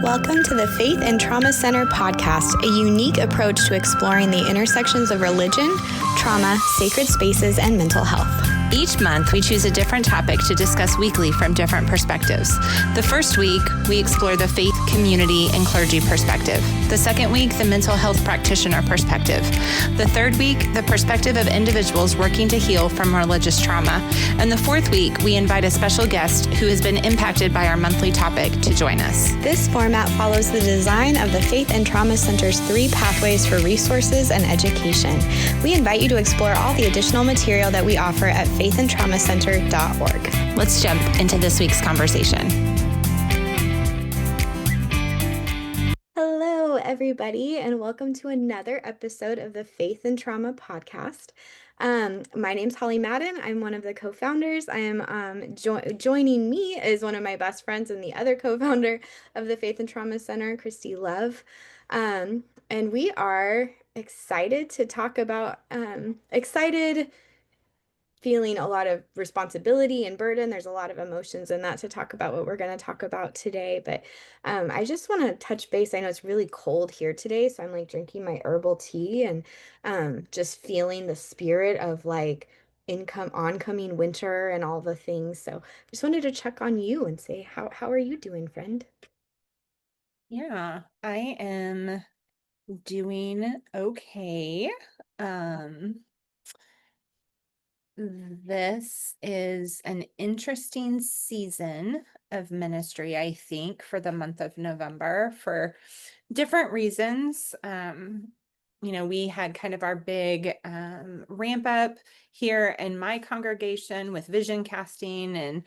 Welcome to the Faith and Trauma Center podcast, a unique approach to exploring the intersections of religion, trauma, sacred spaces, and mental health. Each month, we choose a different topic to discuss weekly from different perspectives. The first week, we explore the faith, community, and clergy perspective. The second week, the mental health practitioner perspective. The third week, the perspective of individuals working to heal from religious trauma. And the fourth week, we invite a special guest who has been impacted by our monthly topic to join us. This format follows the design of the Faith and Trauma Center's 3 pathways for resources and education. We invite you to explore all the additional material that we offer at faithandtraumacenter.org. Let's jump into this week's conversation. Hello, everybody, and welcome to another episode of the Faith and Trauma podcast. My name's Holly Madden. I'm one of the co-founders. I am joining me is one of my best friends and the other co-founder of the Faith and Trauma Center, Christy Love. And we are excited to talk about feeling a lot of responsibility and burden. There's a lot of emotions in that to talk about what we're going to talk about today. But I just want to touch base. I know it's really cold here today, so I'm like drinking my herbal tea and just feeling the spirit of like oncoming winter and all the things. So just wanted to check on you and say, how are you doing, friend? Yeah, I am doing okay. This is an interesting season of ministry, I think, for the month of November for different reasons. We had kind of our big ramp up here in my congregation with vision casting and,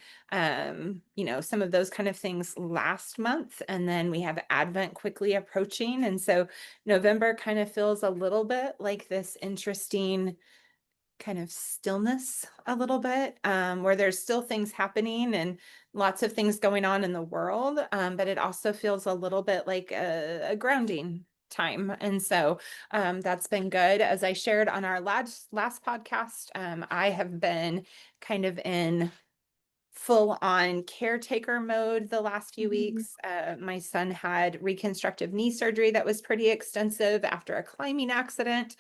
some of those kind of things last month. And then we have Advent quickly approaching. And so November kind of feels a little bit like this interesting kind of stillness a little bit, where there's still things happening and lots of things going on in the world, but it also feels a little bit like a grounding time. And so that's been good. As I shared on our last podcast, I have been kind of in full on caretaker mode the last few weeks. My son had reconstructive knee surgery that was pretty extensive after a climbing accident.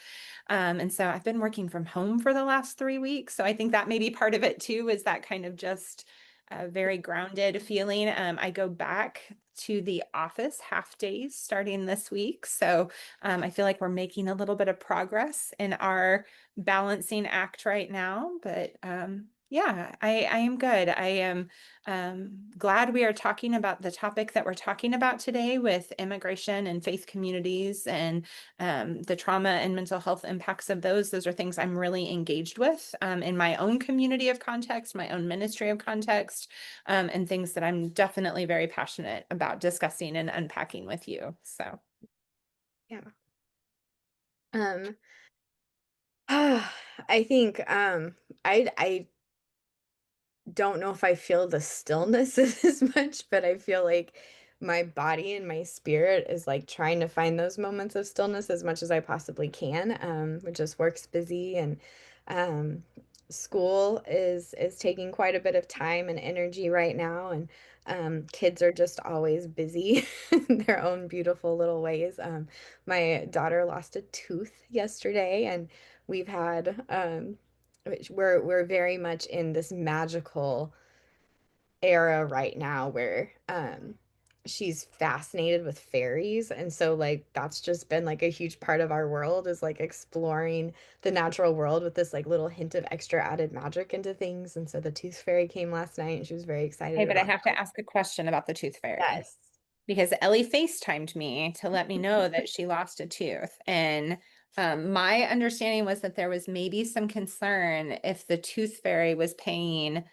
And so I've been working from home for the last 3 weeks. So I think that may be part of it too, is that kind of just a very grounded feeling. I go back to the office half days starting this week. So I feel like we're making a little bit of progress in our balancing act right now, but yeah, I am good. I am glad we are talking about the topic that we're talking about today with immigration and faith communities and the trauma and mental health impacts of those. Those are things I'm really engaged with in my own community of context, my own ministry of context, and things that I'm definitely very passionate about discussing and unpacking with you. So, Yeah. I think I don't know if I feel the stillness as much, but I feel like my body and my spirit is like trying to find those moments of stillness as much as I possibly can. Just work's busy and um, school is taking quite a bit of time and energy right now, and kids are just always busy in their own beautiful little ways. My daughter lost a tooth yesterday, and we've had we're very much in this magical era right now where she's fascinated with fairies, and so like that's just been like a huge part of our world, is like exploring the natural world with this like little hint of extra added magic into things. And so the tooth fairy came last night and she was very excited hey, but I about have to ask a question about the tooth fairy. Yes. Because Ellie FaceTimed me to let me know that she lost a tooth. And my understanding was that there was maybe some concern if the tooth fairy was paying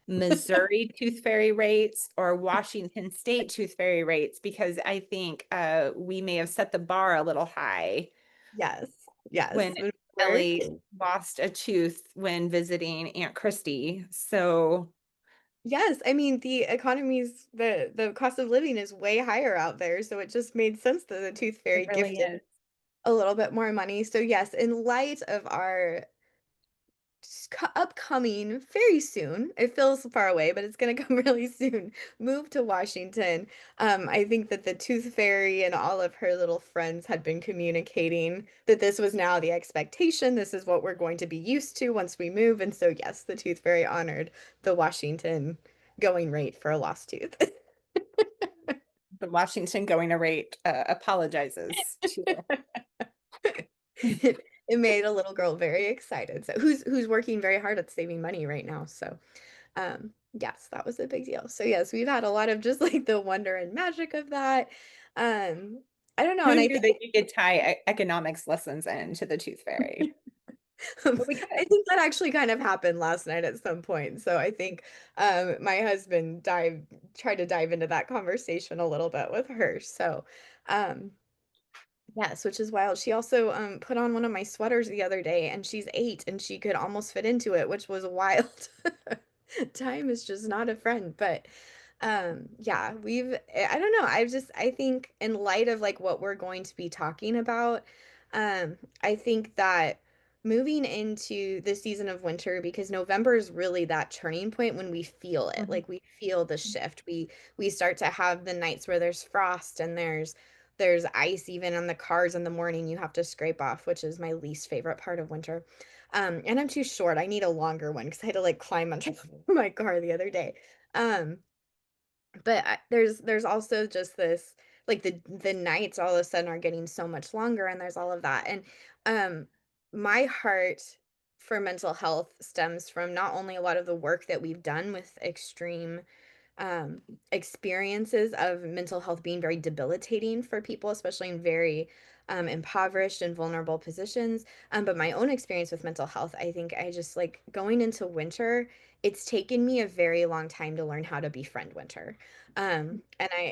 Missouri tooth fairy rates or Washington State tooth fairy rates, because I think we may have set the bar a little high Yes. Yes. when Ellie lost a tooth when visiting Aunt Christy. So yes, I mean the cost of living is way higher out there, so it just made sense that the tooth fairy it really gifted is. a little bit more money. So yes, in light of our upcoming very soon. It feels far away, but it's going to come really soon. Move to Washington. I think that the Tooth Fairy and all of her little friends had been communicating that this was now the expectation. This is what we're going to be used to once we move. And so, yes, the Tooth Fairy honored the Washington going rate for a lost tooth. The Washington going to rate apologizes to. It made a little girl very excited. So who's working very hard at saving money right now. So yes, that was a big deal. So yes, we've had a lot of just like the wonder and magic of that. Um, I don't know, Who and knew that you could tie economics lessons into the Tooth Fairy? But we I think that actually kind of happened last night at some point. So I think my husband tried to dive into that conversation a little bit with her. So um yes, which is wild. She also, put on one of my sweaters the other day, and she's 8, and she could almost fit into it, which was wild. Time is just not a friend, but, yeah, I don't know, I think in light of, like, what we're going to be talking about, I think that moving into the season of winter because November is really that turning point when we feel it, Mhm. like, we feel the shift. We start to have the nights where there's frost and there's ice even on the cars in the morning you have to scrape off, which is my least favorite part of winter. And I'm too short. I need a longer one because I had to like climb on top of my car the other day. Um, but there's also just this like the nights all of a sudden are getting so much longer, and there's all of that. And um, my heart for mental health stems from not only a lot of the work that we've done with extreme um, experiences of mental health being very debilitating for people, especially in very impoverished and vulnerable positions. But my own experience with mental health, I think I just like going into winter, it's taken me a very long time to learn how to befriend winter. And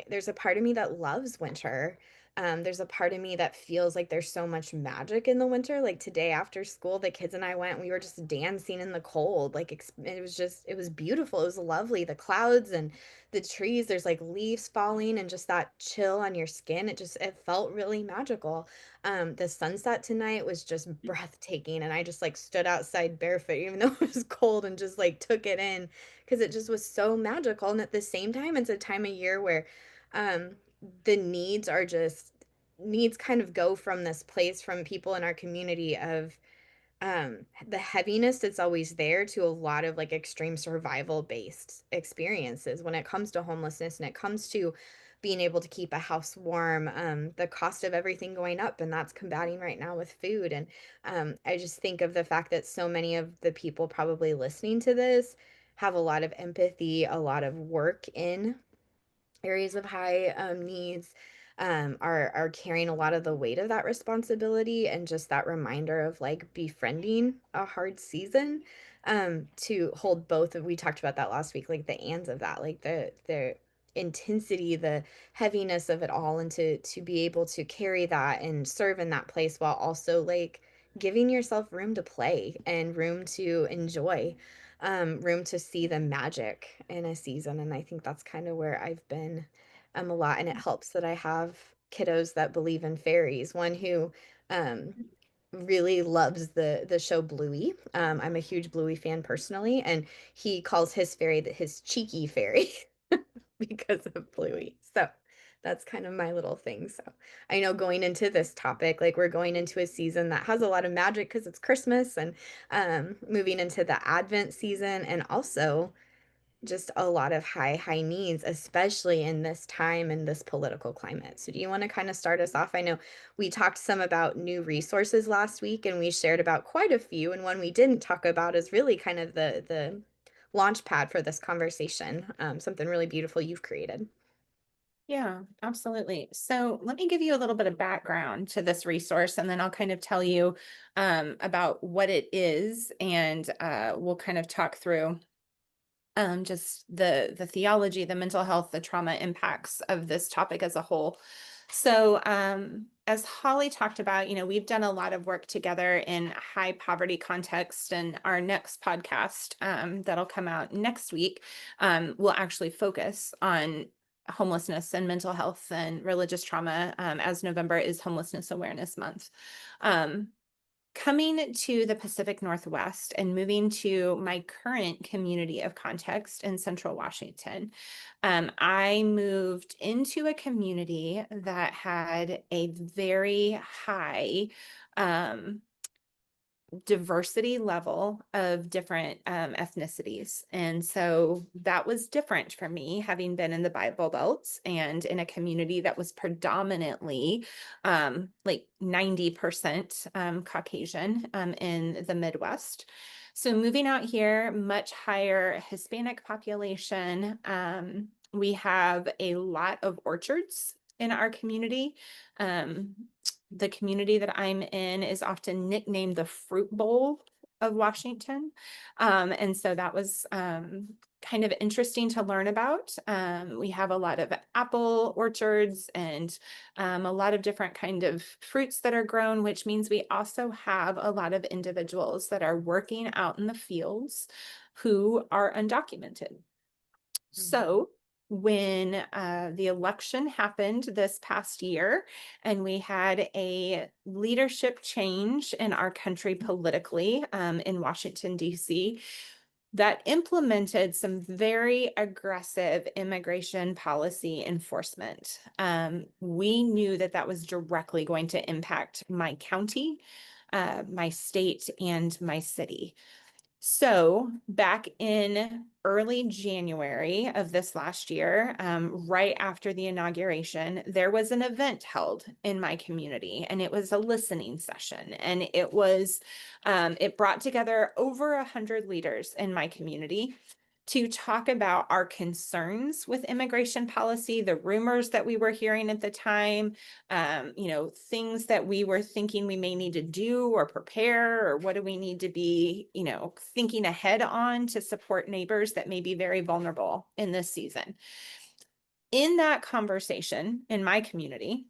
there's a part of me that loves winter. There's a part of me that feels like there's so much magic in the winter. Like today after school, the kids and I went, we were just dancing in the cold. Like it was beautiful. It was lovely. The clouds and the trees, there's like leaves falling and just that chill on your skin. It felt really magical. The sunset tonight was just breathtaking. And I just like stood outside barefoot, even though it was cold and just like took it in because it just was so magical. And at the same time, it's a time of year where, um, the needs kind of go from this place from people in our community of the heaviness that's always there to a lot of like extreme survival based experiences when it comes to homelessness and it comes to being able to keep a house warm, the cost of everything going up, and that's combating right now with food. And I just think of the fact that so many of the people probably listening to this have a lot of empathy, a lot of work in areas of high needs, are carrying a lot of the weight of that responsibility, and just that reminder of like befriending a hard season, to hold both of we talked about that last week, like the ands of that, like the intensity, the heaviness of it all, and to be able to carry that and serve in that place while also like giving yourself room to play and room to enjoy, room to see the magic in a season. And I think that's kind of where I've been, a lot. And it helps that I have kiddos that believe in fairies. One who um, really loves the show Bluey. I'm a huge Bluey fan personally, and he calls his fairy his cheeky fairy because of Bluey. So that's kind of my little thing. So I know going into this topic, like we're going into a season that has a lot of magic because it's Christmas, and moving into the Advent season, and also just a lot of high needs, especially in this time in this political climate. So do you want to kind of start us off? I know we talked some about new resources last week, and we shared about quite a few. And one we didn't talk about is really kind of the launch pad for this conversation. Something really beautiful you've created. Yeah, absolutely. So let me give you a little bit of background to this resource, and then I'll kind of tell you about what it is, and we'll kind of talk through just the theology, the mental health, the trauma impacts of this topic as a whole. So, as Holly talked about, we've done a lot of work together in high poverty context, and our next podcast that'll come out next week will actually focus on homelessness and mental health and religious trauma, as November is Homelessness Awareness Month. Um, coming to the Pacific Northwest and moving to my current community of context in Central Washington, I moved into a community that had a very high um, diversity level of different ethnicities. And so that was different for me, having been in the Bible Belt and in a community that was predominantly like 90% Caucasian in the Midwest. So moving out here, much higher Hispanic population. We have a lot of orchards in our community. Um, the community that I'm in is often nicknamed the Fruit Bowl of Washington. And so that was kind of interesting to learn about. We have a lot of apple orchards and a lot of different kind of fruits that are grown, which means we also have a lot of individuals that are working out in the fields who are undocumented. Mhm. So when the election happened this past year, and we had a leadership change in our country politically in Washington, D.C., that implemented some very aggressive immigration policy enforcement. We knew that that was directly going to impact my county, my state, and my city. So back in early January of this last year, right after the inauguration, there was an event held in my community, and it was a listening session. And it brought together over 100 leaders in my community to talk about our concerns with immigration policy, the rumors that we were hearing at the time, things that we were thinking we may need to do or prepare, or what do we need to be, thinking ahead on to support neighbors that may be very vulnerable in this season. In that conversation in my community,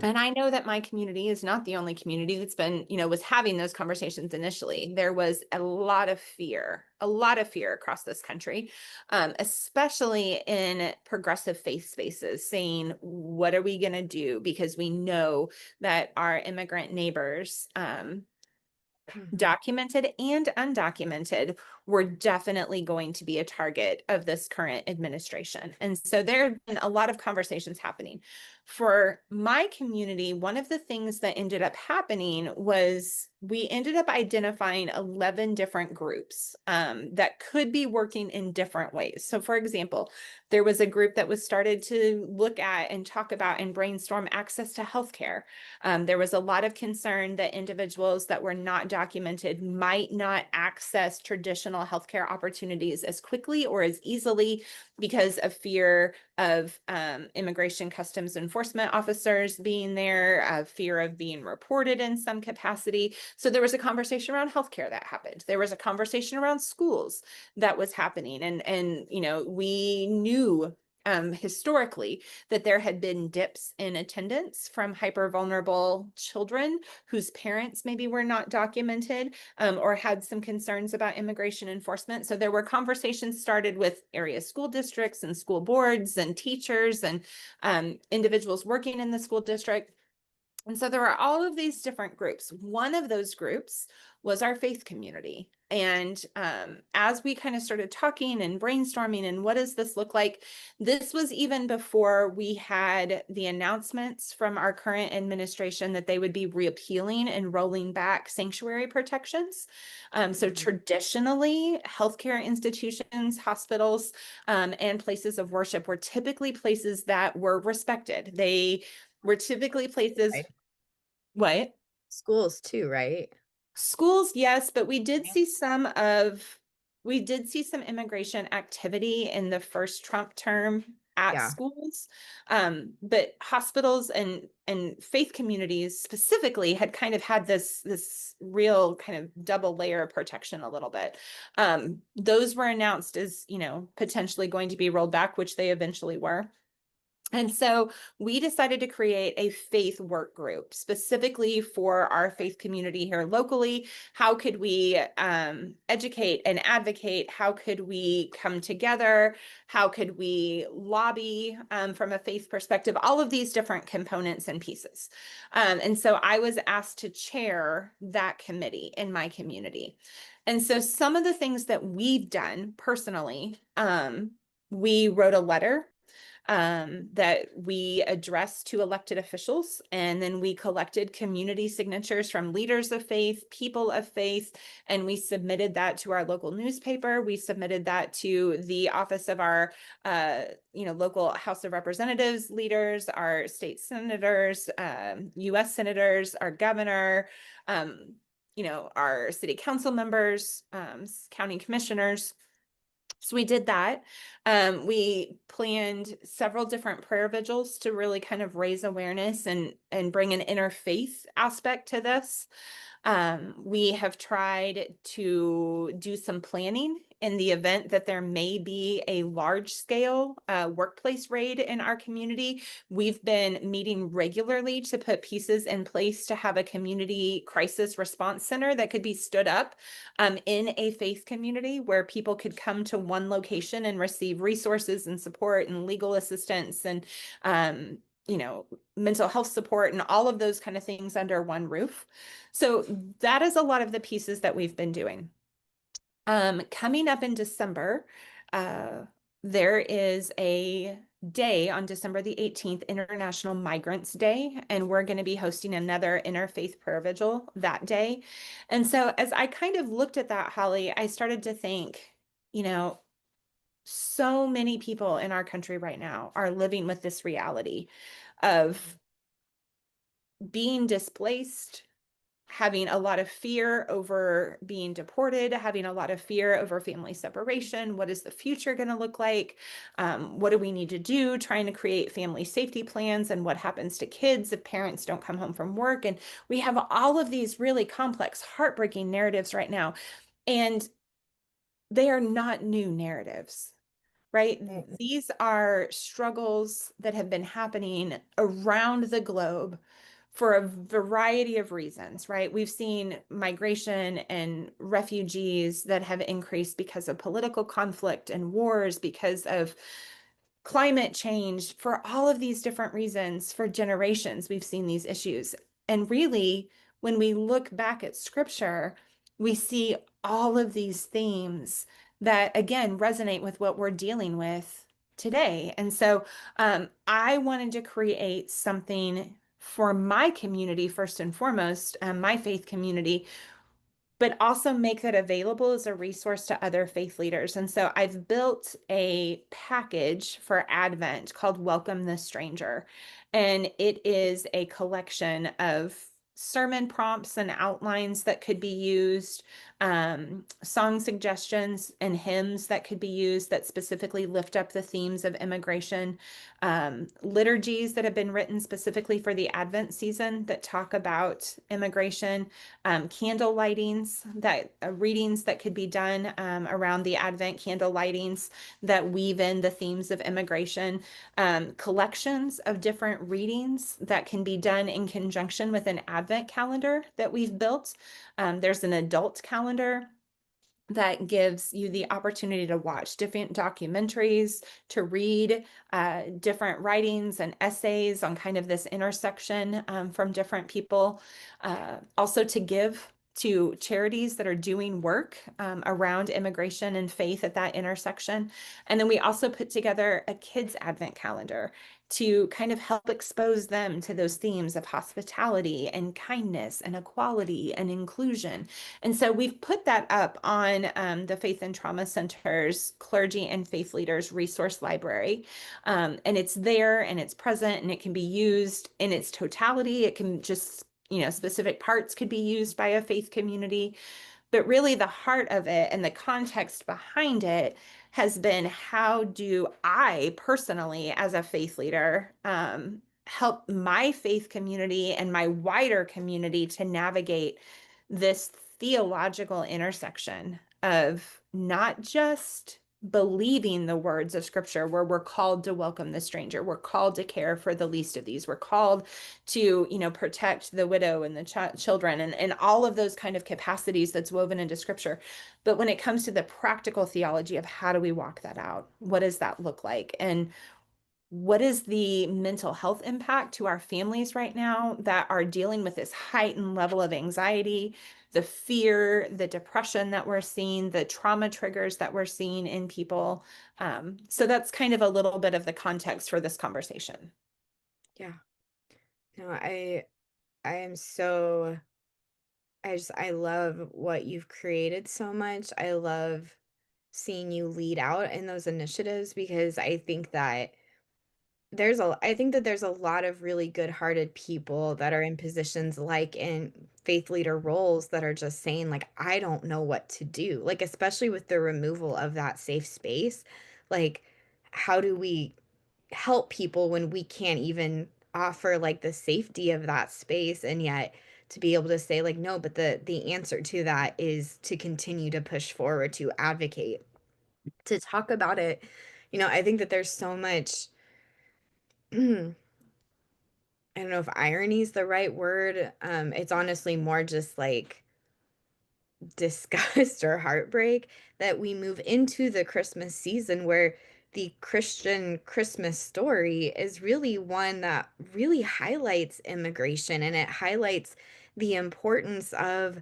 and I know that my community is not the only community that's been, was having those conversations initially. There was a lot of fear across this country, especially in progressive faith spaces, saying, what are we going to do? Because we know that our immigrant neighbors, Mhm. documented and undocumented, were definitely going to be a target of this current administration. And so there have been a lot of conversations happening. For my community, one of the things that ended up happening was we ended up identifying 11 different groups that could be working in different ways. So for example, there was a group that was started to look at and talk about and brainstorm access to healthcare. There was a lot of concern that individuals that were not documented might not access traditional healthcare opportunities as quickly or as easily because of fear of immigration customs enforcement officers being there, fear of being reported in some capacity. So there was a conversation around healthcare that happened. There was a conversation around schools that was happening. And we knew historically that there had been dips in attendance from hyper vulnerable children whose parents maybe were not documented or had some concerns about immigration enforcement. So there were conversations started with area school districts and school boards and teachers and individuals working in the school district. And so there were all of these different groups. One of those groups was our faith community. And as we kind of started talking and brainstorming and what does this look like, this was even before we had the announcements from our current administration that they would be repealing and rolling back sanctuary protections. So Mhm. traditionally, healthcare institutions, hospitals, and places of worship were typically places that were respected. They were typically places. Right. What? Schools too, right? Schools, yes, but Yeah. we did see some immigration activity in the first Trump term at Yeah. schools. But hospitals and faith communities specifically had kind of had this real kind of double layer of protection a little bit. Those were announced as, potentially going to be rolled back, which they eventually were. And so we decided to create a faith work group specifically for our faith community here locally. How could we educate and advocate? How could we come together? How could we lobby from a faith perspective? All of these different components and pieces. And so I was asked to chair that committee in my community. And so some of the things that we've done personally, we wrote a letter that we addressed to elected officials. And then we collected community signatures from leaders of faith, people of faith, and we submitted that to our local newspaper. We submitted that to the office of our, local House of Representatives leaders, our state senators, U.S. senators, our governor, our city council members, county commissioners. So we did that. We planned several different prayer vigils to really kind of raise awareness and bring an interfaith aspect to this. We have tried to do some planning in the event that there may be a large scale workplace raid in our community. We've been meeting regularly to put pieces in place to have a community crisis response center that could be stood up in a faith community where people could come to one location and receive resources and support and legal assistance and mental health support and all of those kind of things under one roof. So that is a lot of the pieces that we've been doing. Coming up in December, there is a day on December the 18th, International Migrants Day, and we're going to be hosting another interfaith prayer vigil that day. And so as I kind of looked at that, Holly, I started to think, so many people in our country right now are living with this reality of being displaced, having a lot of fear over being deported, having a lot of fear over family separation. What is the future going to look like? What do we need to do? Trying to create family safety plans, and what happens to kids if parents don't come home from work. And we have all of these really complex, heartbreaking narratives right now. And they are not new narratives, right? Right. These are struggles that have been happening around the globe for a variety of reasons, right? We've seen migration and refugees that have increased because of political conflict and wars, because of climate change. For all of these different reasons, for generations, we've seen these issues. And really, when we look back at scripture, we see all of these themes that, again, resonate with what we're dealing with today. And so I wanted to create something for my community, first and foremost, my faith community, but also make that available as a resource to other faith leaders. And so I've built a package for Advent called Welcome the Stranger. And it is a collection of sermon prompts and outlines that could be used, song suggestions and hymns that could be used that specifically lift up the themes of immigration, liturgies that have been written specifically for the Advent season that talk about immigration, candle lightings, that readings that could be done around the Advent candle lightings that weave in the themes of immigration, collections of different readings that can be done in conjunction with an Advent calendar that we've built. There's an adult calendar that gives you the opportunity to watch different documentaries, to read different writings and essays on kind of this intersection from different people. Also to give to charities that are doing work around immigration and faith at that intersection. And then we also put together a kids Advent calendar to kind of help expose them to those themes of hospitality and kindness and equality and inclusion. And so we've put that up on the Faith and Trauma Center's Clergy and Faith Leaders Resource Library. And it's there and it's present and it can be used in its totality. It can just, specific parts could be used by a faith community. But really the heart of it and the context behind it has been, how do I personally, as a faith leader, help my faith community and my wider community to navigate this theological intersection of not just believing the words of scripture, where we're called to welcome the stranger, we're called to care for the least of these, we're called to, protect the widow and the children, and all of those kind of capacities that's woven into scripture. But when it comes to the practical theology of how do we walk that out, what does that look like, and what is the mental health impact to our families right now that are dealing with this heightened level of anxiety, the fear, the depression that we're seeing, the trauma triggers that we're seeing in people? So that's kind of a little bit of the context for this conversation. Yeah. No, I am so I love what you've created so much. I love seeing you lead out in those initiatives because I think that there's a lot of really good-hearted people that are in positions like in faith leader roles that are just saying like, "I don't know what to do." Like, especially with the removal of that safe space, like, how do we help people when we can't even offer, like, the safety of that space, and yet to be able to say, like, "No, but the answer to that is to continue to push forward, to advocate, to talk about it." I think that there's so much I don't know if irony is the right word. It's honestly more just like disgust or heartbreak that we move into the Christmas season where the Christian Christmas story is really one that really highlights immigration and it highlights the importance of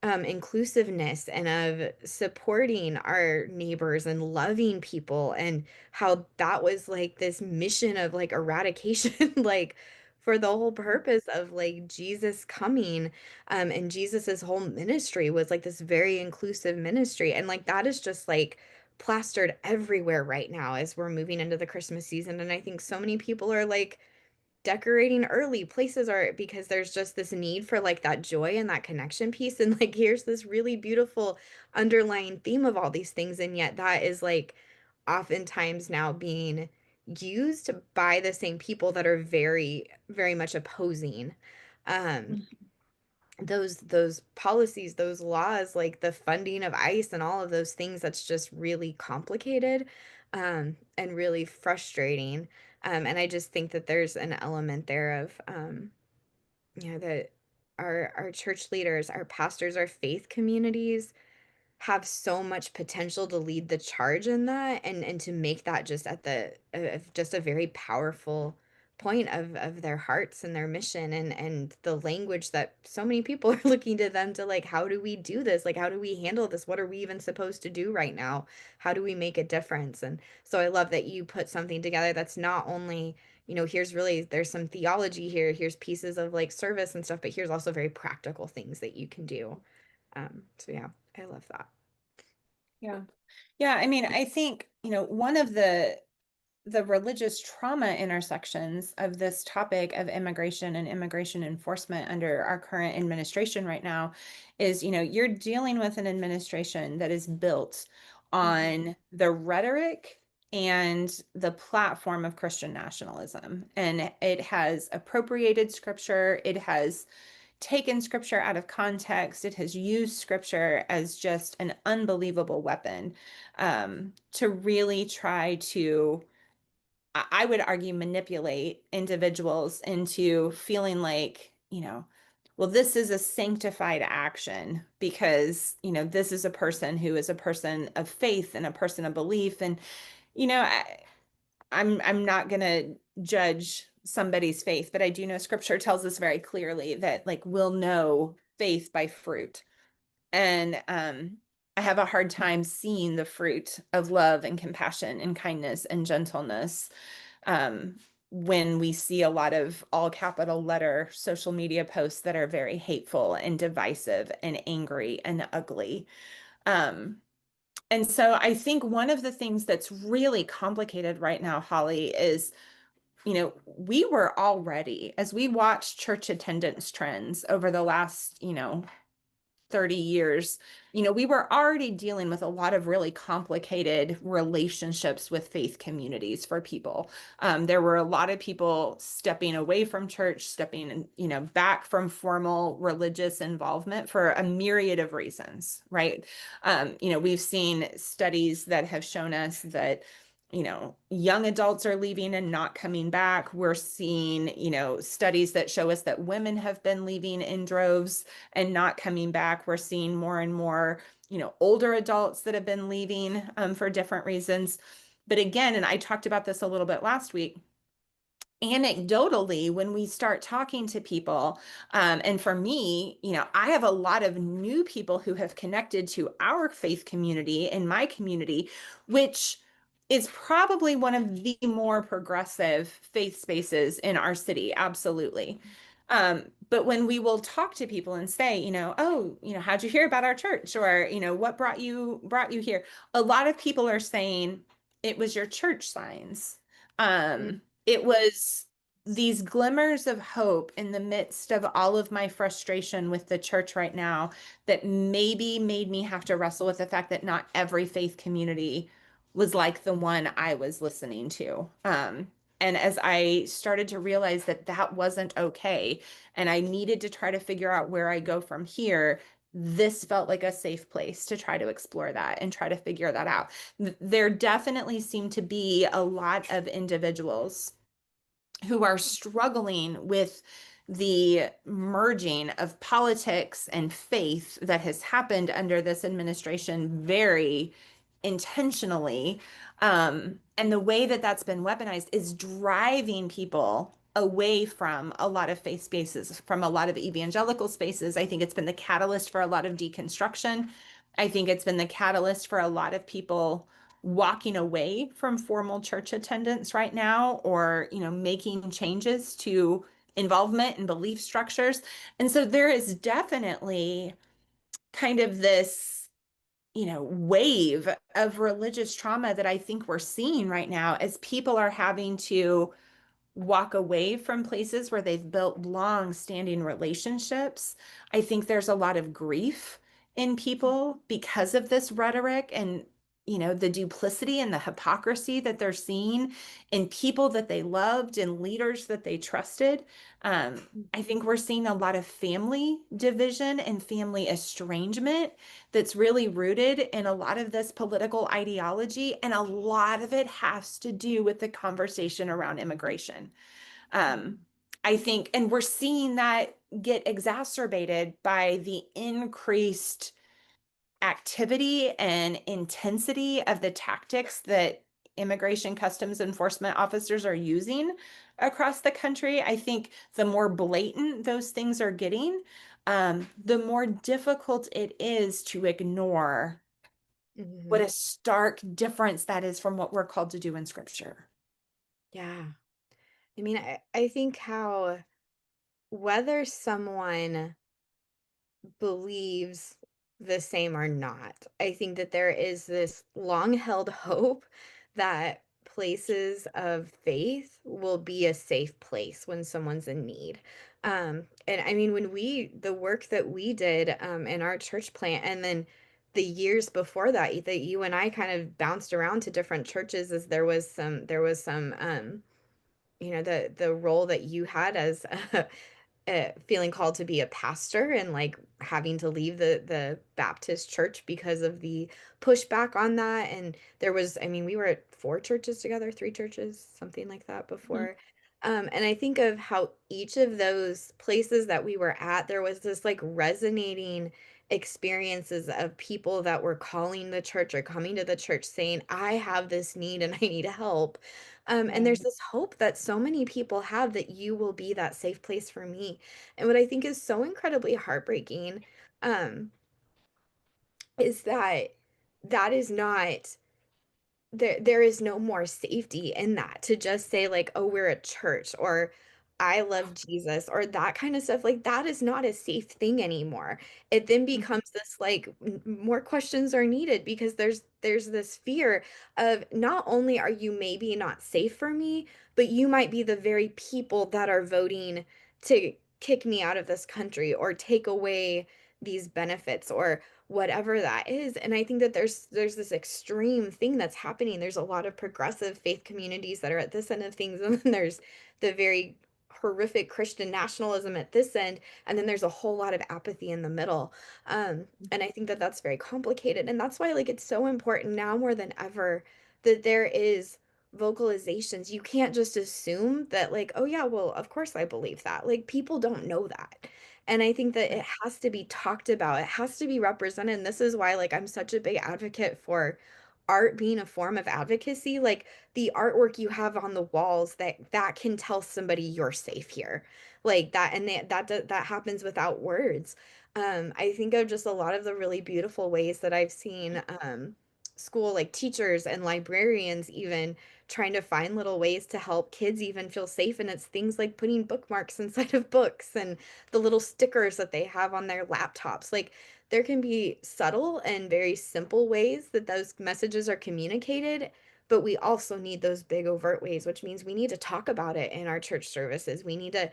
inclusiveness and of supporting our neighbors and loving people and how that was like this mission of like eradication like for the whole purpose of like Jesus coming and Jesus's whole ministry was like this very inclusive ministry and like that is just like plastered everywhere right now as we're moving into the Christmas season and I think so many people are like decorating early places are because there's just this need for like that joy and that connection piece and like here's this really beautiful underlying theme of all these things and yet that is like oftentimes now being used by the same people that are very very much opposing um those policies, those laws, like the funding of ICE and all of those things that's just really complicated, and really frustrating. And I just think that there's an element there of, that our church leaders, our pastors, our faith communities have so much potential to lead the charge in that and to make that just at the just a very powerful point of their hearts and their mission and the language that so many people are looking to them to like how do we do this like how do we handle this what are we even supposed to do right now how do we make a difference and so I love that you put something together that's not only here's really there's some theology here here's pieces of like service and stuff but here's also very practical things that you can do so yeah I love that. Yeah. Yeah, I mean, I think, one of the religious trauma intersections of this topic of immigration and immigration enforcement under our current administration right now is, you're dealing with an administration that is built Mhm. on the rhetoric and the platform of Christian nationalism. And it has appropriated scripture, it has taken scripture out of context. It has used scripture as just an unbelievable weapon, to really try to, I would argue, manipulate individuals into feeling like, well, this is a sanctified action because, this is a person who is a person of faith and a person of belief. And, you know, I, I'm not gonna judge somebody's faith, but I do know scripture tells us very clearly that like we'll know faith by fruit. And I have a hard time seeing the fruit of love and compassion and kindness and gentleness, um, when we see a lot of all capital letter social media posts that are very hateful and divisive and angry and ugly. Um, and so I think one of the things that's really complicated right now, Holly, is, we were already, as we watched church attendance trends over the last, 30 years, we were already dealing with a lot of really complicated relationships with faith communities for people. There were a lot of people stepping away from church, stepping, back from formal religious involvement for a myriad of reasons, right? We've seen studies that have shown us that young adults are leaving and not coming back. We're seeing, studies that show us that women have been leaving in droves and not coming back. We're seeing more and more, older adults that have been leaving for different reasons. But again, and I talked about this a little bit last week, anecdotally, when we start talking to people, and for me, I have a lot of new people who have connected to our faith community in my community, which is probably one of the more progressive faith spaces in our city. Absolutely. But when we will talk to people and say, oh, how'd you hear about our church? Or, what brought you here? A lot of people are saying it was your church signs. It was these glimmers of hope in the midst of all of my frustration with the church right now that maybe made me have to wrestle with the fact that not every faith community was like the one I was listening to. And as I started to realize that that wasn't okay, and I needed to try to figure out where I go from here, this felt like a safe place to try to explore that and try to figure that out. There definitely seem to be a lot of individuals who are struggling with the merging of politics and faith that has happened under this administration very intentionally. And the way that that's been weaponized is driving people away from a lot of faith spaces, from a lot of evangelical spaces. I think it's been the catalyst for a lot of deconstruction. I think it's been the catalyst for a lot of people walking away from formal church attendance right now, or making changes to involvement and belief structures. And so there is definitely kind of this wave of religious trauma that I think we're seeing right now as people are having to walk away from places where they've built long-standing relationships. I think there's a lot of grief in people because of this rhetoric and the duplicity and the hypocrisy that they're seeing in people that they loved and leaders that they trusted. I think we're seeing a lot of family division and family estrangement that's really rooted in a lot of this political ideology, and a lot of it has to do with the conversation around immigration. Um, I think, and we're seeing that get exacerbated by the increased activity and intensity of the tactics that immigration customs enforcement officers are using across the country. I think the more blatant those things are getting, the more difficult it is to ignore what Mhm. a stark difference that is from what we're called to do in scripture. Yeah. I mean, I think how whether someone believes the same or not, I think that there is this long held hope that places of faith will be a safe place when someone's in need. And I mean, the work that we did in our church plant, and then the years before that, that you and I kind of bounced around to different churches, as there was some the role that you had as feeling called to be a pastor, and like having to leave the Baptist church because of the pushback on that. And there was, I mean, we were at four churches together, three churches, something like that Mhm. before. And I think of how each of those places that we were at, there was this like resonating experiences of people that were calling the church or coming to the church saying, I have this need and I need help. And Yeah. there's this hope that so many people have that you will be that safe place for me. And what I think is so incredibly heartbreaking, um, is that that is not there is no more safety in that, to just say like, "Oh, we're a church," or "I love Jesus," or that kind of stuff. Like, that is not a safe thing anymore. It then becomes this like more questions are needed, because there's this fear of, not only are you maybe not safe for me, but you might be the very people that are voting to kick me out of this country or take away these benefits or whatever that is. And I think that there's this extreme thing that's happening. There's a lot of progressive faith communities that are at this end of things, and then there's the very horrific Christian nationalism at this end, and then there's a whole lot of apathy in the middle. And I think that that's very complicated, and that's why like it's so important now more than ever that there is vocalizations. You can't just assume that like, oh yeah, well, of course I believe that. Like people don't know that. And I think that it Right. has to be talked about. It has to be represented. And this is why like I'm such a big advocate for art being a form of advocacy. Like the artwork you have on the walls that can tell somebody you're safe here. Like that and that happens without words. I think of just a lot of the really beautiful ways that I've seen school like teachers and librarians even trying to find little ways to help kids even feel safe, and it's things like putting bookmarks inside of books and the little stickers that they have on their laptops. Like there can be subtle and very simple ways that those messages are communicated, but we also need those big overt ways, which means we need to talk about it in our church services. We need to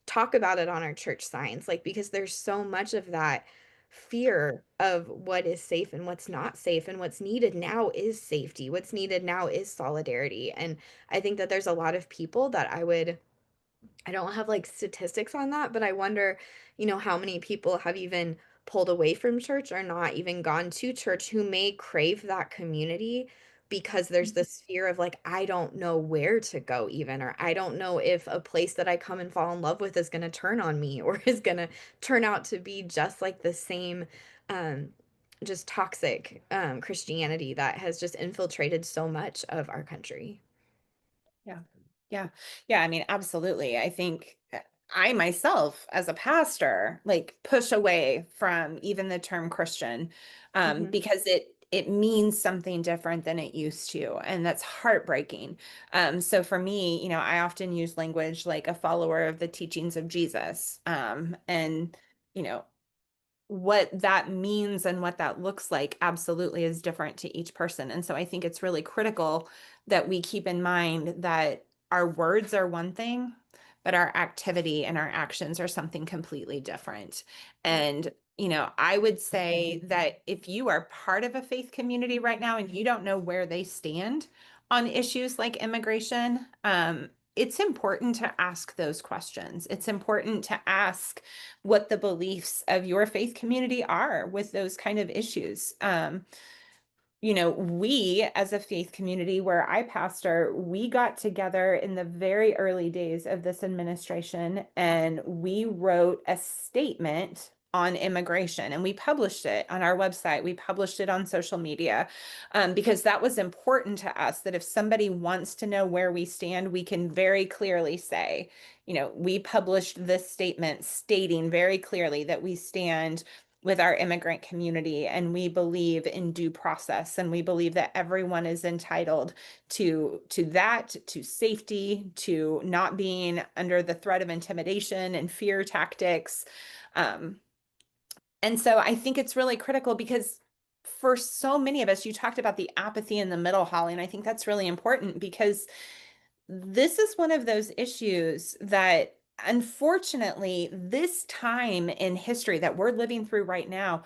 talk about it on our church signs, like, because there's so much of that fear of what is safe and what's not safe, and what's needed now is safety. What's needed now is solidarity. And I think that there's a lot of people that I don't have like statistics on that, but I wonder, how many people have even pulled away from church or not even gone to church who may crave that community because there's this fear of like, I don't know where to go even, or I don't know if a place that I come and fall in love with is going to turn on me or is going to turn out to be just like the same, um, just toxic Christianity that has just infiltrated so much of our country. Yeah. Yeah. Yeah. I mean, absolutely. I think I myself, as a pastor, like push away from even the term Christian, Hmm. because it means something different than it used to. And that's heartbreaking. So for me, I often use language like a follower of the teachings of Jesus. And, you know, what that means and what that looks like absolutely is different to each person. And so I think it's really critical that we keep in mind that our words are one thing, but our activity and our actions are something completely different. Right. And, I would say that if you are part of a faith community right now and you don't know where they stand on issues like immigration, it's important to ask those questions. It's important to ask what the beliefs of your faith community are with those kind of issues. We as a faith community where I pastor, we got together in the very early days of this administration and we wrote a statement on immigration and we published it on our website. We published it on social media because that was important to us that if somebody wants to know where we stand, we can very clearly say, we published this statement stating very clearly that we stand with our immigrant community and we believe in due process and we believe that everyone is entitled to safety, to not being under the threat of intimidation and fear tactics. um, and so I think it's really critical because for so many of us, you talked about the apathy in the middle, Holly, and I think that's really important because this is one of those issues that unfortunately, this time in history that we're living through right now,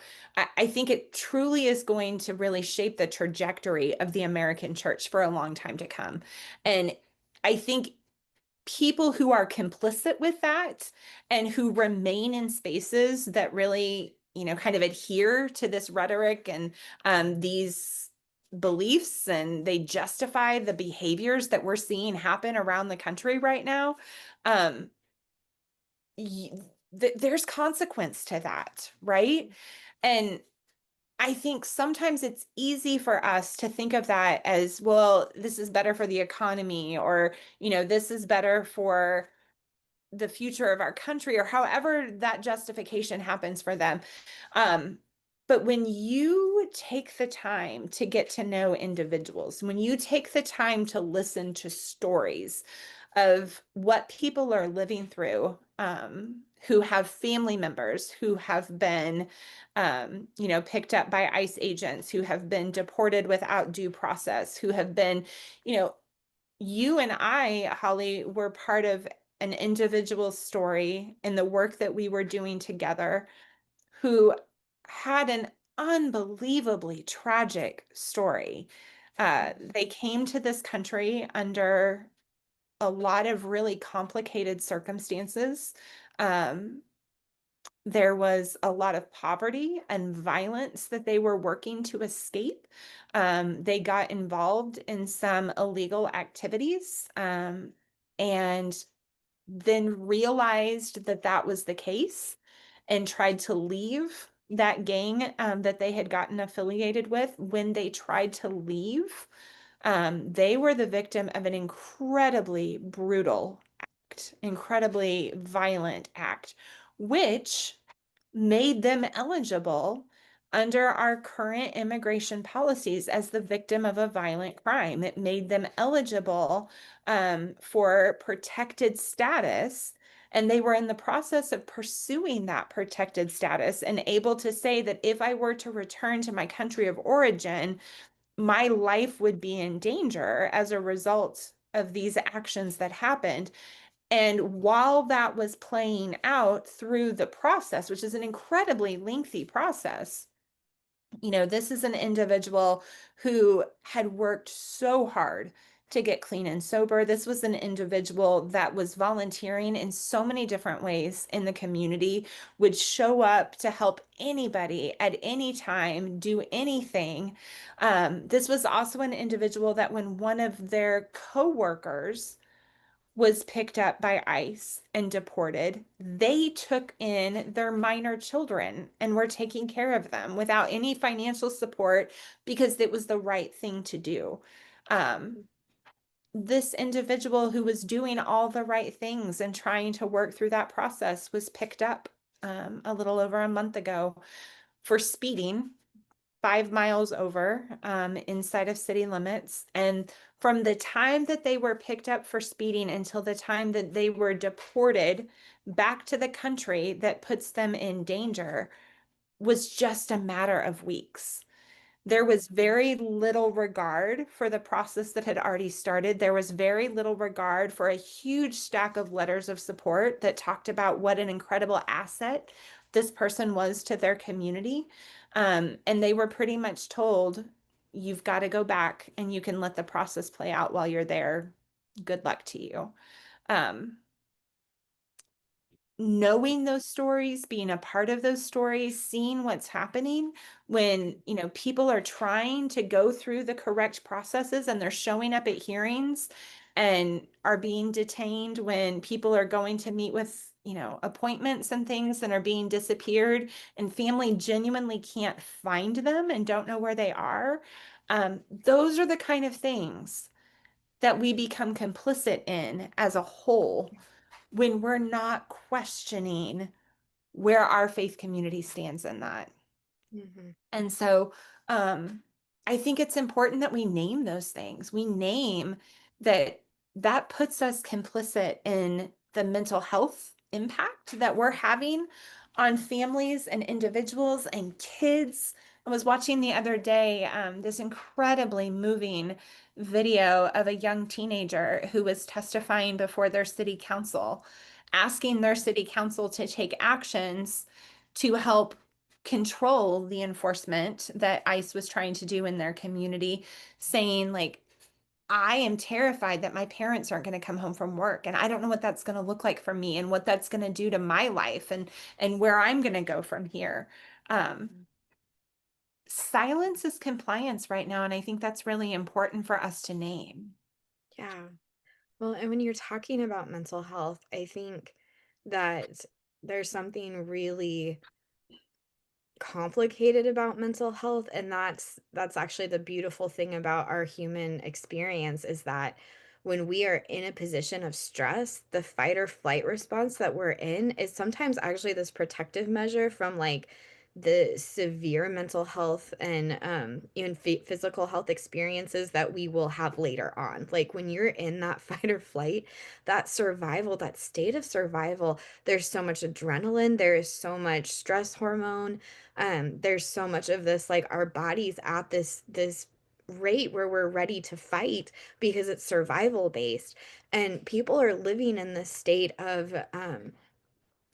I think it truly is going to really shape the trajectory of the American church for a long time to come. And I think people who are complicit with that and who remain in spaces that really, kind of adhere to this rhetoric and these beliefs and they justify the behaviors that we're seeing happen around the country right now. Um, there's consequence to that, right? And I think sometimes it's easy for us to think of that as, well, this is better for the economy, or, this is better for the future of our country, or however that justification happens for them. Um, but when you take the time to get to know individuals, when you take the time to listen to stories of what people are living through, who have family members who have been, picked up by ICE agents, who have been deported without due process, who have been, you know, you and I, Holly, were part of an individual story in the work that we were doing together who had an unbelievably tragic story. They came to this country under a lot of really complicated circumstances. Um, there was a lot of poverty and violence that they were working to escape. They got involved in some illegal activities, and then realized that that was the case and tried to leave that gang that they had gotten affiliated with. When they tried to leave, they were the victim of an incredibly brutal act, incredibly violent act, which made them eligible under our current immigration policies as the victim of a violent crime. It made them eligible for protected status. And they were in the process of pursuing that protected status and able to say that if I were to return to my country of origin, my life would be in danger as a result of these actions that happened. And while that was playing out through the process, which is an incredibly lengthy process, this is an individual who had worked so hard to get clean and sober. This was an individual that was volunteering in so many different ways in the community, would show up to help anybody at any time do anything. This was also an individual that when one of their coworkers was picked up by ICE and deported, they took in their minor children and were taking care of them without any financial support because it was the right thing to do. Um, this individual who was doing all the right things and trying to work through that process was picked up a little over a month ago for speeding 5 miles over inside of city limits. And from the time that they were picked up for speeding until the time that they were deported back to the country that puts them in danger was just a matter of weeks. There was very little regard for the process that had already started. There was very little regard for a huge stack of letters of support that talked about what an incredible asset this person was to their community. And they were pretty much told, you've got to go back and you can let the process play out while you're there. Good luck to you. Um, Knowing those stories, being a part of those stories, seeing what's happening when, people are trying to go through the correct processes and they're showing up at hearings and are being detained when people are going to meet with, appointments and things and are being disappeared and family genuinely can't find them and don't know where they are. Those are the kind of things that we become complicit in as a whole when we're not questioning where our faith community stands in that. Mhm. And so I think it's important that we name those things. We name that puts us complicit in the mental health impact that we're having on families and individuals and kids. I was watching the other day this incredibly moving video of a young teenager who was testifying before their city council, asking their city council to take actions to help control the enforcement that ICE was trying to do in their community, saying, like, I am terrified that my parents aren't going to come home from work and I don't know what that's going to look like for me and what that's going to do to my life and where I'm going to go from here. Um, Silence is compliance right now, and I think that's really important for us to name. Yeah. Well, and when you're talking about mental health, I think that there's something really complicated about mental health, and that's actually the beautiful thing about our human experience is that when we are in a position of stress, the fight or flight response that we're in is sometimes actually this protective measure from like the severe mental health and even physical health experiences that we will have later on. Like when you're in that fight or flight, that survival, that state of survival, there's so much adrenaline, there is so much stress hormone, there's so much of this, like our bodies at this rate where we're ready to fight because it's survival based, and people are living in this state of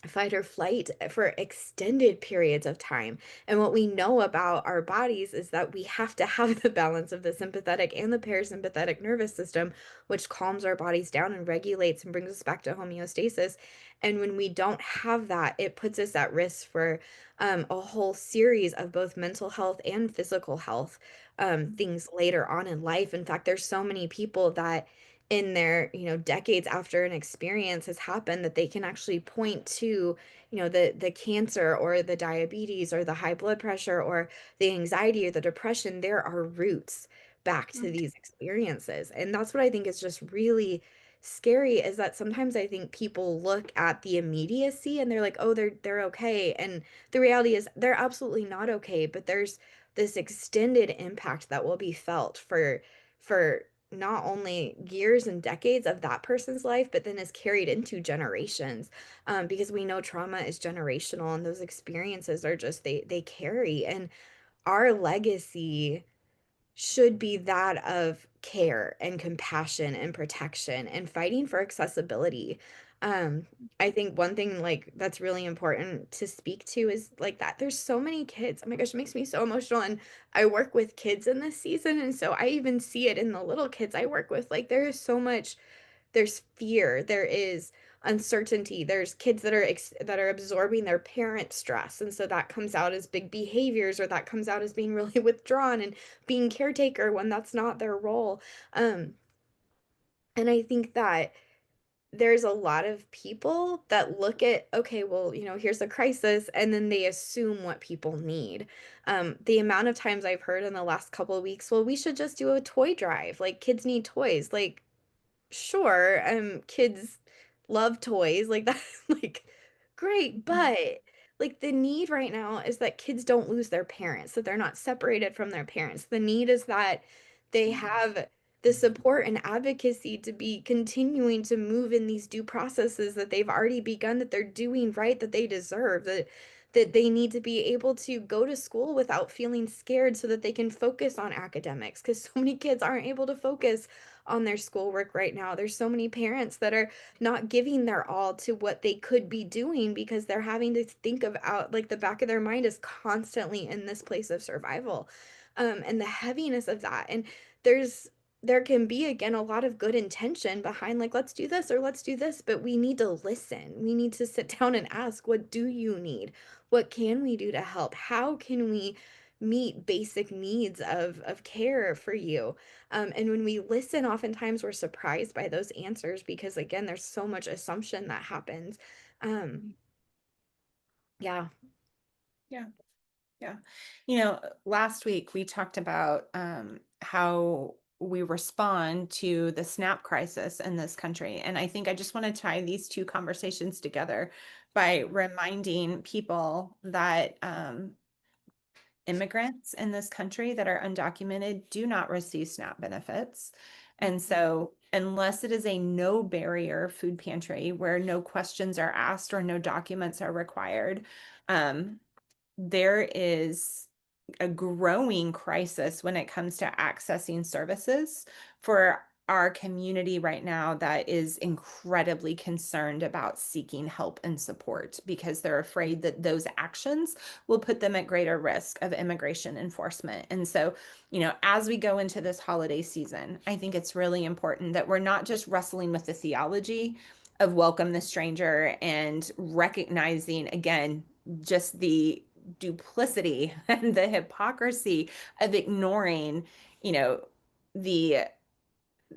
fight or flight for extended periods of time. And what we know about our bodies is that we have to have the balance of the sympathetic and the parasympathetic nervous system, which calms our bodies down and regulates and brings us back to homeostasis. And when we don't have that, it puts us at risk for a whole series of both mental health and physical health things later on in life. In fact, there's so many people that in their, decades after an experience has happened that they can actually point to, the cancer or the diabetes or the high blood pressure or the anxiety or the depression. There are roots back to these experiences. And that's what I think is just really scary is that sometimes I think people look at the immediacy and they're like, "Oh, they're okay." And the reality is they're absolutely not okay, but there's this extended impact that will be felt for not only years and decades of that person's life, but then is carried into generations. Because we know trauma is generational and those experiences are just they carry. And our legacy should be that of care and compassion and protection and fighting for accessibility. Um, I think one thing like that's really important to speak to is like that there's so many kids. Oh my gosh, it makes me so emotional. And I work with kids in this season. And so I even see it in the little kids I work with. Like there is so much there's fear, there is uncertainty, there's kids that are absorbing their parent stress, and so that comes out as big behaviors, or that comes out as being really withdrawn and being caretaker when that's not their role. Um, and I think that there's a lot of people that look at, okay, well, here's a crisis, and then they assume what people need. The amount of times I've heard in the last couple of weeks, well, we should just do a toy drive. Like kids need toys. Like sure, kids love toys, like, that's, like, great, but, like, the need right now is that kids don't lose their parents, that they're not separated from their parents. The need is that they have the support and advocacy to be continuing to move in these due processes that they've already begun, that they're doing right, that they deserve, that they need to be able to go to school without feeling scared so that they can focus on academics. Because so many kids aren't able to focus on their schoolwork right now. There's so many parents that are not giving their all to what they could be doing because they're having to think of out like the back of their mind is constantly in this place of survival. And the heaviness of that. And there can be again a lot of good intention behind like let's do this or let's do this, but we need to listen. We need to sit down and ask, what do you need? What can we do to help? How can we meet basic needs of care for you? And when we listen, oftentimes we're surprised by those answers because, again, there's so much assumption that happens. Um, yeah. Yeah. Yeah. Last week we talked about how we respond to the SNAP crisis in this country. And I think I just want to tie these two conversations together by reminding people that immigrants in this country that are undocumented do not receive SNAP benefits. And so, unless it is a no barrier food pantry where no questions are asked or no documents are required, um, there is a growing crisis when it comes to accessing services for our community right now that is incredibly concerned about seeking help and support because they're afraid that those actions will put them at greater risk of immigration enforcement. And so, as we go into this holiday season, I think it's really important that we're not just wrestling with the theology of welcome the stranger and recognizing again just the duplicity and the hypocrisy of ignoring, you know, the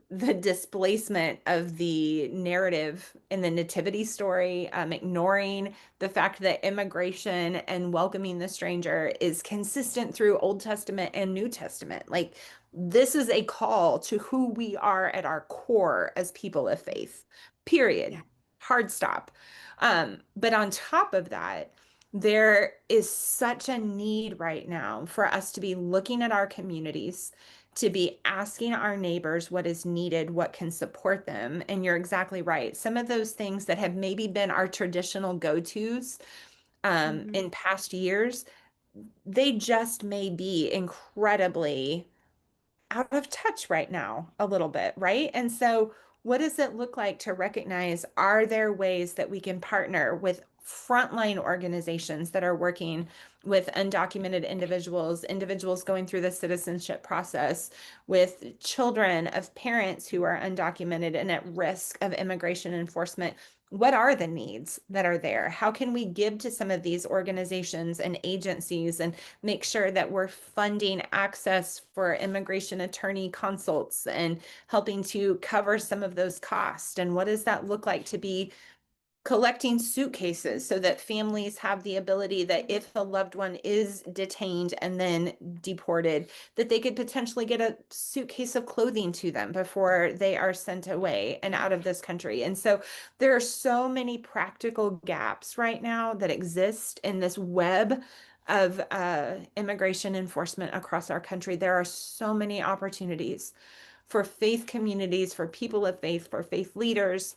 the displacement of the narrative in the nativity story, ignoring the fact that immigration and welcoming the stranger is consistent through Old Testament and New Testament. Like, this is a call to who we are at our core as people of faith, period. Yeah. Hard stop. But on top of that, there is such a need right now for us to be looking at our communities, to be asking our neighbors what is needed, what can support them. And you're exactly right. Some of those things that have maybe been our traditional go-tos Mhm. in past years, they just may be incredibly out of touch right now, a little bit, right? And so, what does it look like to recognize, are there ways that we can partner with frontline organizations that are working with undocumented individuals, individuals going through the citizenship process, with children of parents who are undocumented and at risk of immigration enforcement. What are the needs that are there? How can we give to some of these organizations and agencies and make sure that we're funding access for immigration attorney consults and helping to cover some of those costs? And what does that look like to be collecting suitcases so that families have the ability that if a loved one is detained and then deported, that they could potentially get a suitcase of clothing to them before they are sent away and out of this country. And so there are so many practical gaps right now that exist in this web of immigration enforcement across our country. There are so many opportunities for faith communities, for people of faith, for faith leaders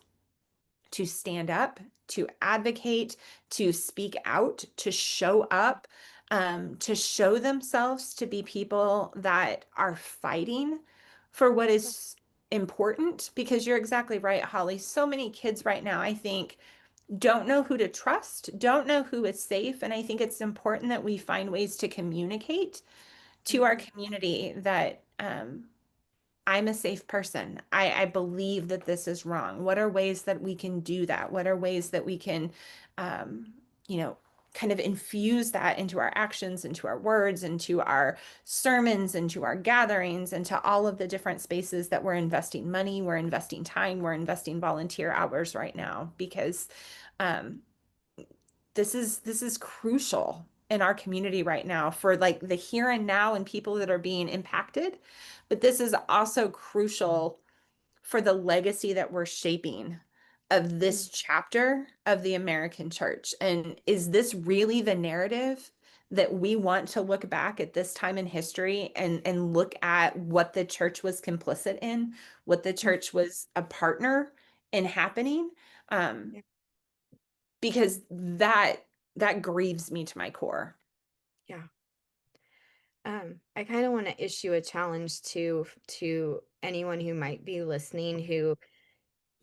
to stand up, to advocate, to speak out, to show up, to show themselves to be people that are fighting for what is important. Because you're exactly right, Holly. So many kids right now, I think, don't know who to trust, don't know who is safe. And I think it's important that we find ways to communicate to our Mhm. community that I'm a safe person. I believe that this is wrong. What are ways that we can do that? What are ways that we can, um, you know, kind of infuse that into our actions, into our words, into our sermons, into our gatherings, into all of the different spaces that we're investing money, we're investing time, we're investing volunteer hours right now because um, this is crucial in our community right now for like the here and now and people that are being impacted. But this is also crucial for the legacy that we're shaping of Mm. this chapter of the American church. And is this really the narrative that we want to look back at this time in history and look at what the church was complicit in, what the Mm. church was a partner in happening? Um, Yeah. because that grieves me to my core. Yeah. I kind of want to issue a challenge to anyone who might be listening who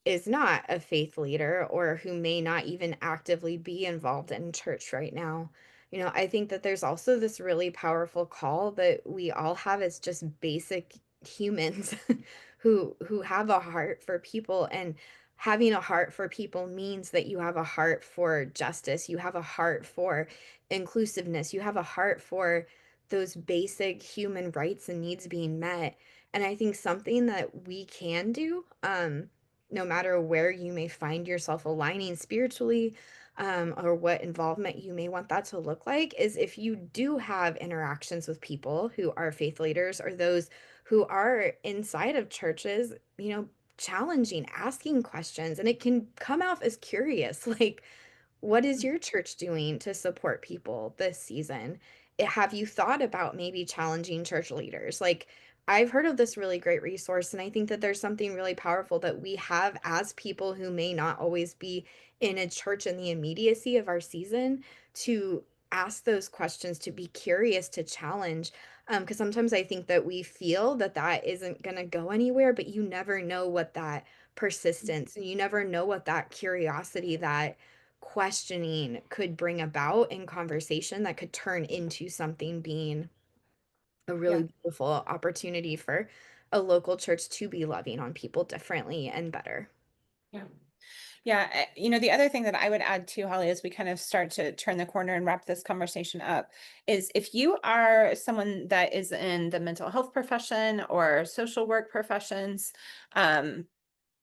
is not a faith leader or who may not even actively be involved in church right now. I think that there's also this really powerful call that we all have as just basic humans who have a heart for people, and having a heart for people means that you have a heart for justice, you have a heart for inclusiveness, you have a heart for those basic human rights and needs being met. And I think something that we can do, no matter where you may find yourself aligning spiritually, or what involvement you may want that to look like, is if you do have interactions with people who are faith leaders or those who are inside of churches, challenging, asking questions, and it can come off as curious, like, what is your church doing to support people this season? Have you thought about maybe challenging church leaders? Like, I've heard of this really great resource, and I think that there's something really powerful that we have as people who may not always be in a church in the immediacy of our season to ask those questions, to be curious, to challenge. Because sometimes I think that we feel that that isn't going to go anywhere, but you never know what that persistence, and you never know what that curiosity, that questioning could bring about in conversation that could turn into something being a really Yeah. beautiful opportunity for a local church to be loving on people differently and better. Yeah. Yeah. The other thing that I would add to Holly, as we kind of start to turn the corner and wrap this conversation up, is if you are someone that is in the mental health profession or social work professions, um,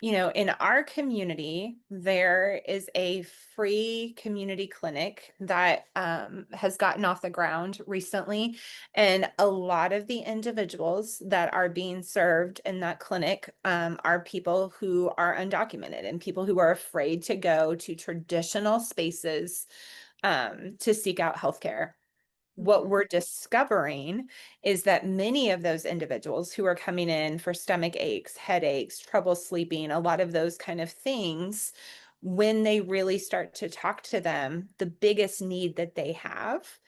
in our community, there is a free community clinic that has gotten off the ground recently. And a lot of the individuals that are being served in that clinic are people who are undocumented and people who are afraid to go to traditional spaces to seek out healthcare. What Mhm. we're discovering is that many of those individuals who are coming in for stomach aches, headaches, trouble sleeping, a lot of those kind of things, when they really start to talk to them, the biggest need that they have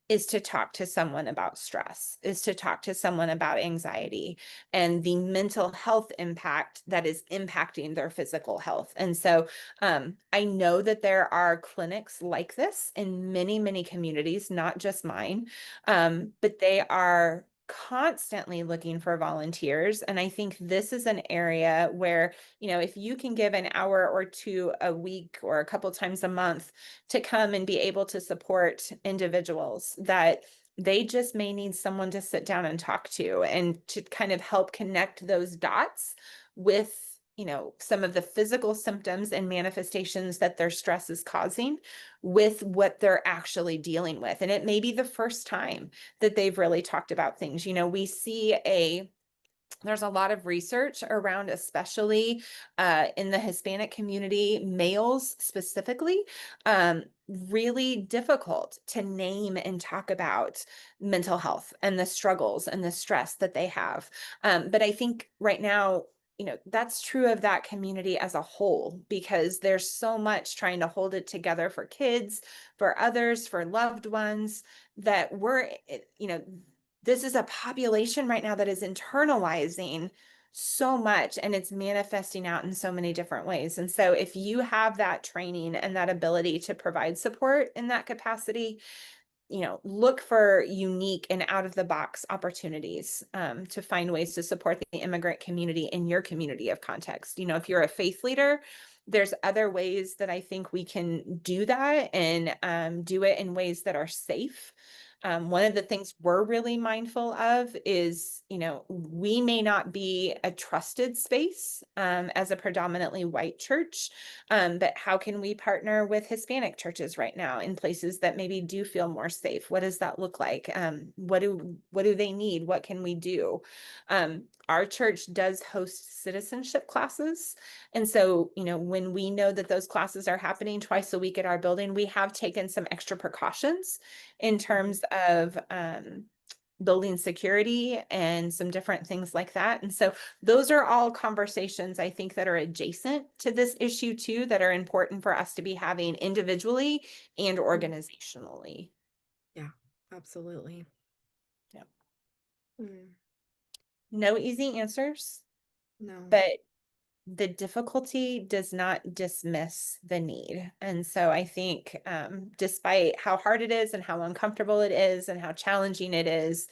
is to talk to someone about stress, is to talk to someone about anxiety and the mental health impact that is impacting their physical health. And so I know that there are clinics like this in many, many communities, not just mine, but they are constantly looking for volunteers. And I think this is an area where, if you can give an hour or two a week or a couple times a month to come and be able to support individuals that they just may need someone to sit down and talk to and to kind of help connect those dots with some of the physical symptoms and manifestations that their stress is causing with what they're actually dealing with. And it may be the first time that they've really talked about things. We see there's a lot of research around, especially in the Hispanic community, males specifically, really difficult to name and talk about mental health and the struggles and the stress that they have. But I think right now, that's true of that community as a whole, because there's so much trying to hold it together for kids, for others, for loved ones, that this is a population right now that is internalizing so much, and it's manifesting out in so many different ways. And so if you have that training and that ability to provide support in that capacity, look for unique and out of the box opportunities to find ways to support the immigrant community in your community of context. If you're a faith leader, there's other ways that I think we can do that, and do it in ways that are safe. One of the things we're really mindful of is, we may not be a trusted space as a predominantly white church, but how can we partner with Hispanic churches right now in places that maybe do feel more safe? What does that look like? What do they need? What can we do? Our church does host citizenship classes. And so, when we know that those classes are happening twice a week at our building, we have taken some extra precautions in Mhm. terms of building security and some different things like that. And so those are all conversations I think that are adjacent to this issue too, that are important for us to be having individually and Mhm. organizationally. Yeah, absolutely. Yeah. Mm, No easy answers, no. but the difficulty does not dismiss the need. And so I think, despite how hard it is and how uncomfortable it is and how challenging it is,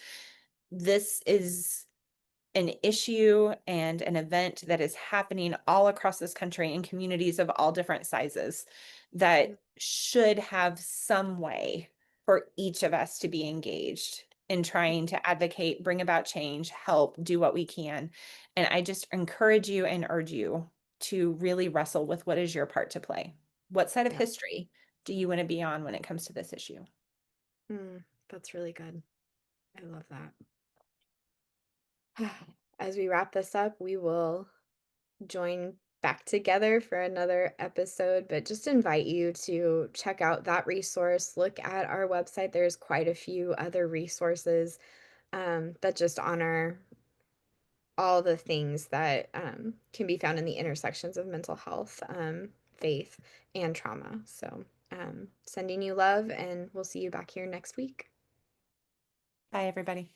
this is an issue and an event that is happening all across this country in communities of all different sizes Mm, that should have some way for each of us to be engaged in trying to advocate, bring about change, help, do what we can. And I just encourage you and urge you to really wrestle with what is your part to play. What side of yeah. history do you want to be on when it comes to this issue? That's really good. I love that. As we wrap this up, we will join back together for another episode, but just invite you to check out that resource. Look at our website. There's quite a few other resources that just honor all the things that can be found in the intersections of mental health, faith, and trauma. So, sending you love, and we'll see you back here next week. Bye, everybody.